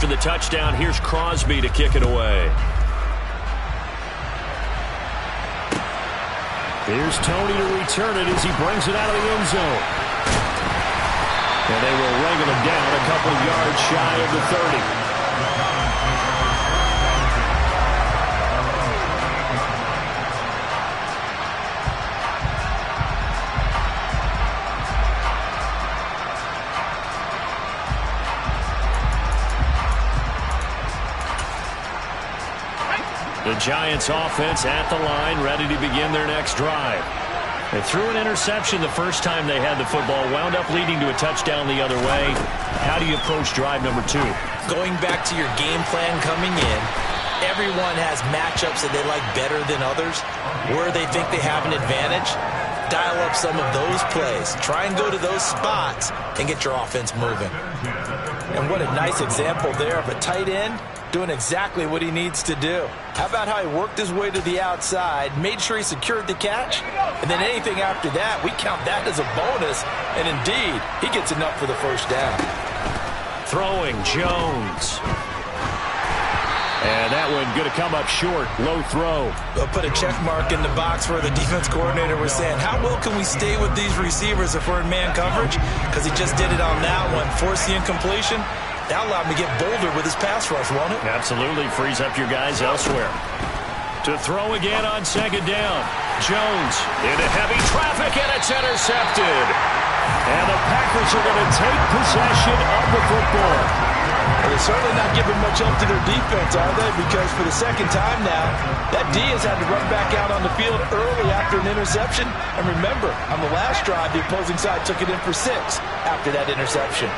for the touchdown. Here's Crosby to kick it away. Here's Tony to return it as he brings it out of the end zone. And they will wrangle him down a couple yards shy of the 30. The Giants offense at the line, ready to begin their next drive. They threw an interception the first time they had the football, wound up leading to a touchdown the other way. How do you approach drive number 2? Going back to your game plan coming in, everyone has matchups that they like better than others. Where they think they have an advantage, dial up some of those plays. Try and go to those spots and get your offense moving. And what a nice example there of a tight end doing exactly what he needs to do. How about how he worked his way to the outside, made sure he secured the catch, and then anything after that, we count that as a bonus, and indeed, he gets enough for the first down. Throwing, Jones. And that one going to come up short, low throw. They'll put a check mark in the box where the defense coordinator was saying, how well can we stay with these receivers if we're in man coverage? Because he just did it on that one, forced the incompletion. That allowed him to get bolder with his pass rush, won't it? Absolutely. Frees up your guys elsewhere. To throw again on second down. Jones into heavy traffic, and it's intercepted. And the Packers are going to take possession of the football. Well, they're certainly not giving much help to their defense, are they? Because for the second time now, that D has had to run back out on the field early after an interception. And remember, on the last drive, the opposing side took it in for 6 after that interception.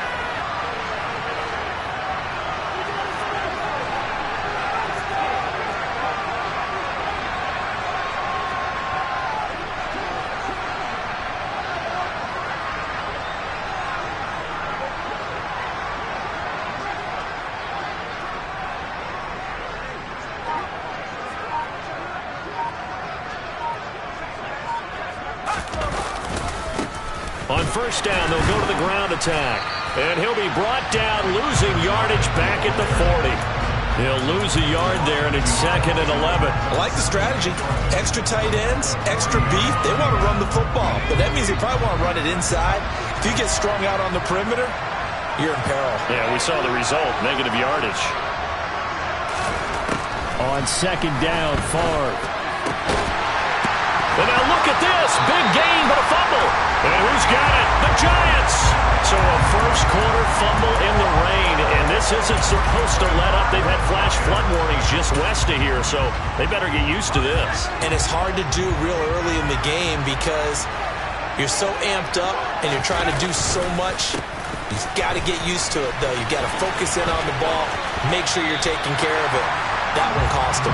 On first down, they'll go to the ground attack. And he'll be brought down, losing yardage back at the 40. He'll lose a yard there, and it's 2nd and 11. I like the strategy. Extra tight ends, extra beef. They want to run the football, but that means they probably want to run it inside. If you get strung out on the perimeter, you're in peril. Yeah, we saw the result, negative yardage. On second down, Favre. And now look at this. Big gain, but a fumble. And who's got it? The Giants. So a first quarter fumble in the rain, and this isn't supposed to let up. They've had flash flood warnings just west of here, so they better get used to this. And it's hard to do real early in the game because you're so amped up and you're trying to do so much. You've got to get used to it, though. You've got to focus in on the ball, make sure you're taking care of it. That one cost him.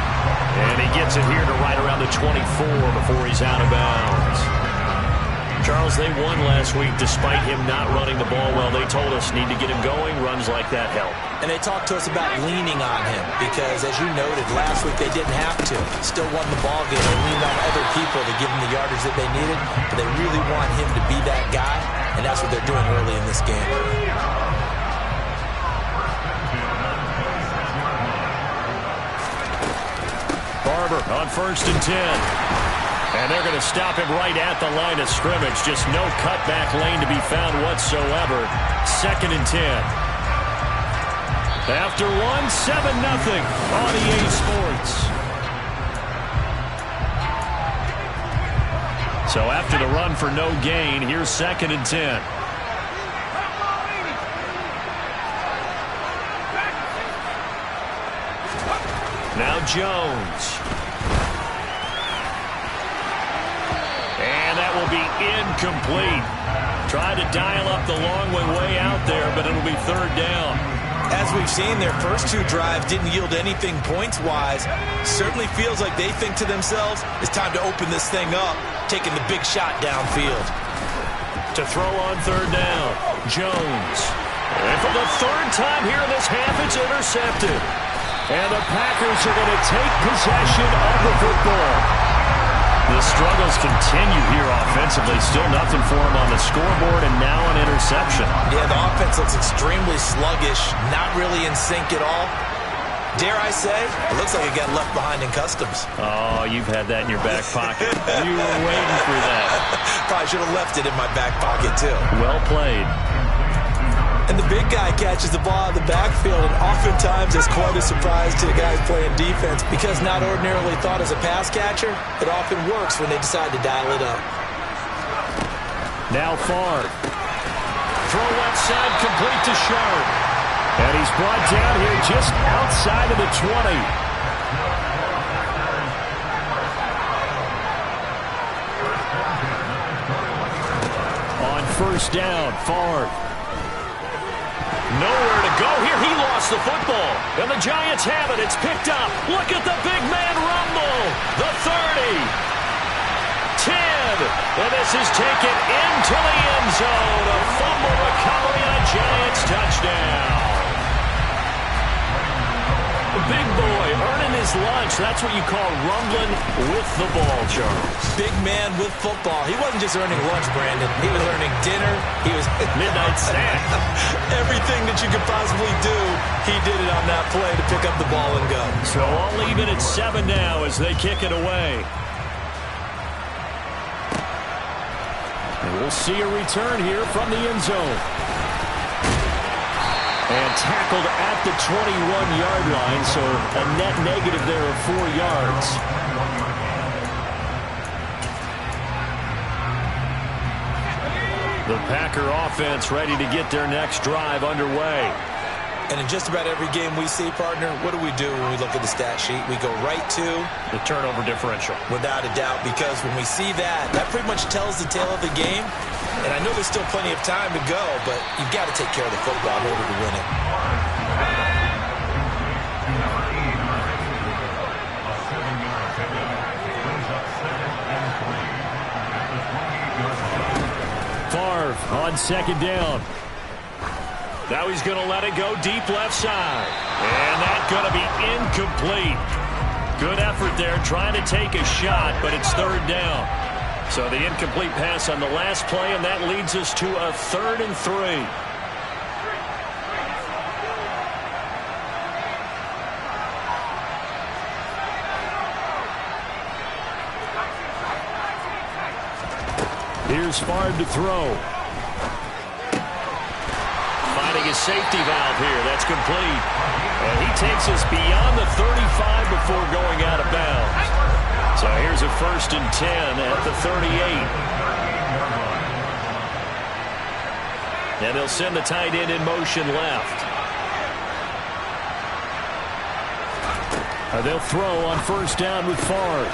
And he gets it here to right around the 24 before he's out of bounds. Charles, they won last week despite him not running the ball well. They told us need to get him going. Runs like that help. And they talked to us about leaning on him because, as you noted, last week they didn't have to. Still won the ball game. They leaned on other people to give them the yardage that they needed. But they really want him to be that guy, and that's what they're doing early in this game. Barber on 1st and 10. And they're going to stop him right at the line of scrimmage. Just no cutback lane to be found whatsoever. 2nd and 10. After 7-0 on EA Sports. So after the run for no gain, here's 2nd and 10. Now Jones. And that will be incomplete. Tried to dial up the long way out there, but it'll be 3rd down. As we've seen, their first 2 drives didn't yield anything points-wise. Certainly feels like they think to themselves, it's time to open this thing up, taking the big shot downfield. To throw on 3rd down, Jones. And for the 3rd time here in this half, it's intercepted. And the Packers are going to take possession of the football. The struggle struggles continue here offensively. Still nothing for him on the scoreboard, and now an interception. Yeah, the offense looks extremely sluggish, not really in sync at all. Dare I say, it looks like it got left behind in customs. Oh, you've had that in your back pocket. You were waiting for that. Probably should have left it in my back pocket, too. Well played. And the big guy catches the ball out of the backfield, and oftentimes it's quite a surprise to the guys playing defense because not ordinarily thought as a pass catcher, it often works when they decide to dial it up. Now Favre. Throw left side, complete to Sharp. And he's brought down here just outside of the 20. On first down, Favre. Nowhere to go here. He lost the football. And the Giants have it. It's picked up. Look at the big man rumble. The 30. 10. And this is taken into the end zone. A fumble recovery and a Giants touchdown. The big boy earning his lunch. That's what you call rumbling with the ball, Charles. Big man with football. He wasn't just earning lunch, Brandon. He was earning dinner. He was midnight snack. Everything that you could possibly do, he did it on that play to pick up the ball and go. So all even at 7 now as they kick it away. And we'll see a return here from the end zone. And tackled at the 21-yard line, so a net negative there of 4 yards. The Packer offense ready to get their next drive underway. And in just about every game we see, partner, what do we do when we look at the stat sheet? We go right to the turnover differential. Without a doubt, because when we see that, that pretty much tells the tale of the game. And I know there's still plenty of time to go, but you've got to take care of the football in order to win it. Favre on second down. Now he's going to let it go deep left side. And that's going to be incomplete. Good effort there trying to take a shot, but it's third down. So the incomplete pass on the last play, and that leads us to a 3rd and 3. Here's Favre to throw. Finding a safety valve here. That's complete. And he takes us beyond the 35 before going out of bounds. So here's a 1st and 10 at the 38. And they'll send the tight end in motion left. They'll throw on first down with Favre.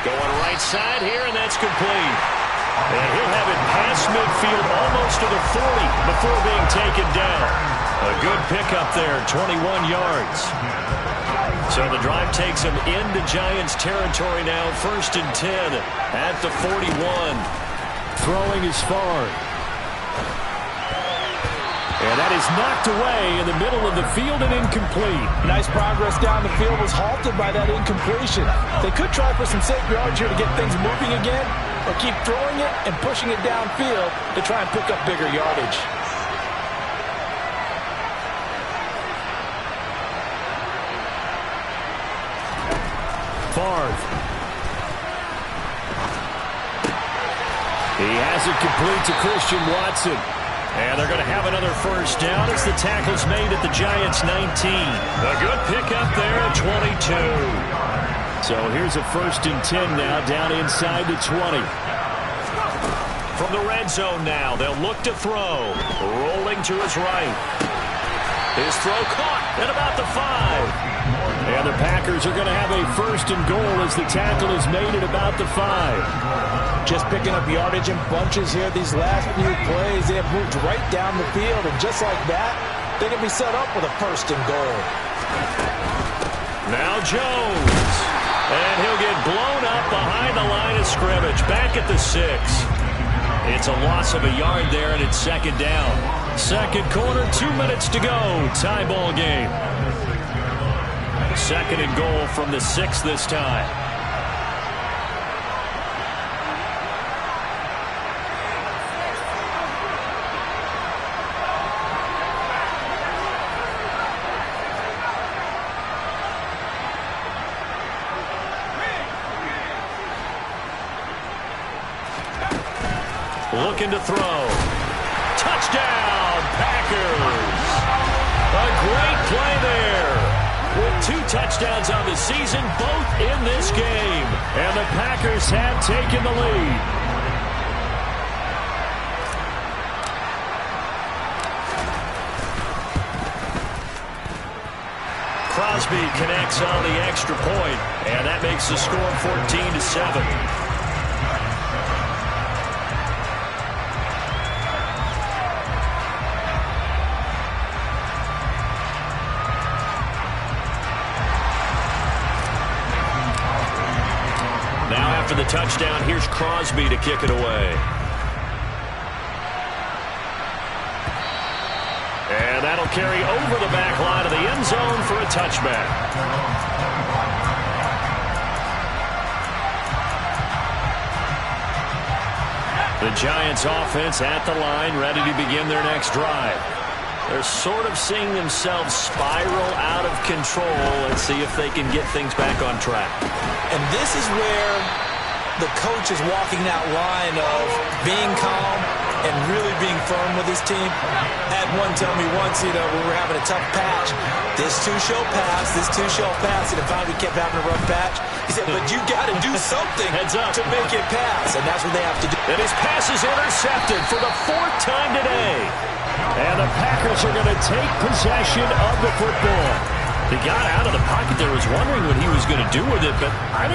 Going right side here, and that's complete. And he'll have it past midfield almost to the 40 before being taken down. A good pickup there, 21 yards. So the drive takes him into Giants territory now, 1st and 10 at the 41. Throwing is Favre. And that is knocked away in the middle of the field and incomplete. Nice progress down the field was halted by that incompletion. They could try for some safe yards here to get things moving again, or keep throwing it and pushing it downfield to try and pick up bigger yardage. Favre. He has it complete to Christian Watson. And they're going to have another first down as the tackle's made at the Giants' 19. A good pickup there at 22. So here's a 1st and 10 now down inside the 20. From the red zone now, they'll look to throw. Rolling to his right. His throw caught at about the 5. And the Packers are going to have a 1st and goal as the tackle is made at about the 5. Just picking up yardage in bunches here these last few plays. They have moved right down the field, and just like that, they can be set up with a 1st and goal. Now Jones. And he'll get blown up behind the line of scrimmage. Back at the 6. It's a loss of a yard there, and it's 2nd down. 2nd quarter, 2 minutes to go. Tie ball game. 2nd and goal from the 6 this time. Looking to throw. Touchdown, Packers. A great play there. With 2 touchdowns on the season, both in this game. And the Packers have taken the lead. Crosby connects on the extra point, and that makes the score 14-7. Now after the touchdown, here's Crosby to kick it away. And that'll carry over the back line of the end zone for a touchback. The Giants offense at the line, ready to begin their next drive. They're sort of seeing themselves spiral out of control. Let's see if they can get things back on track. And this is where the coach is walking that line of being calm and really being firm with his team. Had one tell me once, we were having a tough patch. This too shall pass, this too shall pass. And if we kept having a rough patch, he said, but you got to do something Heads up to make it pass. And that's what they have to do. And his pass is intercepted for the 4th time today. And the Packers are going to take possession of the football. He got out of the pocket there, was wondering what he was going to do with it, but I